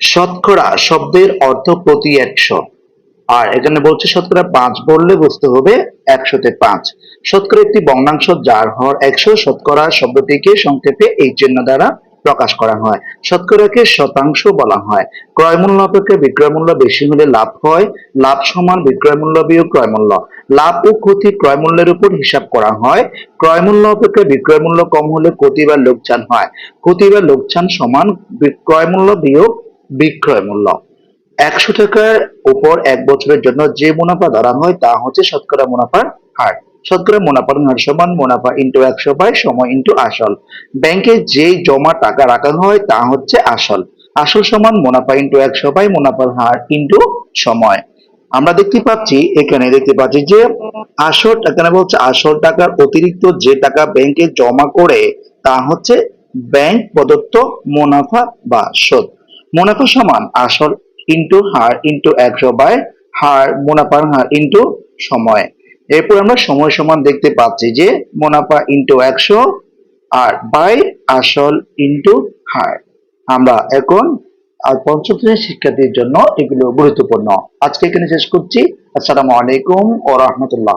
শতকরা শব্দের অর্থ প্রতি ১০০। আর এখানে বলছে শতকরা ৫ বললে বুঝতে হবে ১০০ তে ৫। শতকরা একটি ভগ্নাংশ যার হর ১০০। শতকরা শব্দটিকে সংক্ষেপে এই চিহ্ন দ্বারা প্রকাশ করা হয়। শতকরাকে শতাংশ বলা হয়। ক্রয় মূল্য অপেক্ষা বিক্রয় মূল্য বেশি হলে লাভ হয়। লাভ সমান বিক্রয় মূল্য বিয়োগ ক্রয় মূল্য। লাভ ও ক্ষতি ক্রয় মূল্যের উপর হিসাব করা হয়। ক্রয় মূল্য অপেক্ষা বিক্রয় মূল্য কম হলে ক্ষতি বা লোকসান হয়। ক্ষতি বা লোকসান সমান ক্রয় মূল্য বিয়োগ বিক্রয় মূল্য। ১০০ টাকার উপর ১ বছরের জন্য যে মুনাফা ধরা হয় তা হচ্ছে শতকরা মুনাফার হার। শতকরা মুনাফার হার সমান মুনাফা ইনটু ১০০ বাই সময় ইনটু আসল। ব্যাংকে যে জমা টাকা রাখা হয় তা হচ্ছে আসল। আসল সমান মুনাফা ইনটু ১০০ বাই মুনাফার হার ইনটু সময়। আমরা দেখতে পাচ্ছি যে আসল, এখানে বলছে আসল টাকার অতিরিক্ত যে টাকা ব্যাংকে জমা করে তা হচ্ছে ব্যাংক প্রদত্ত মুনাফা বা সুদ। মুনাফা সমান আসল ইনটু হার ইনটু ১০০ বাই হার মুনাফার হার ইনটু সময়। এরপর আমরা সময় সমান দেখতে পাচ্ছি যে মুনাফা ইনটু ১০০ আর বাই আসল ইনটু হার। আমরা এখন পঞ্চম শ্রেণীর শিক্ষার্থীর জন্য এগুলো গুরুত্বপূর্ণ। আজকে এখানে শেষ করছি। আসসালামু আলাইকুম ওয়া রাহমাতুল্লাহ।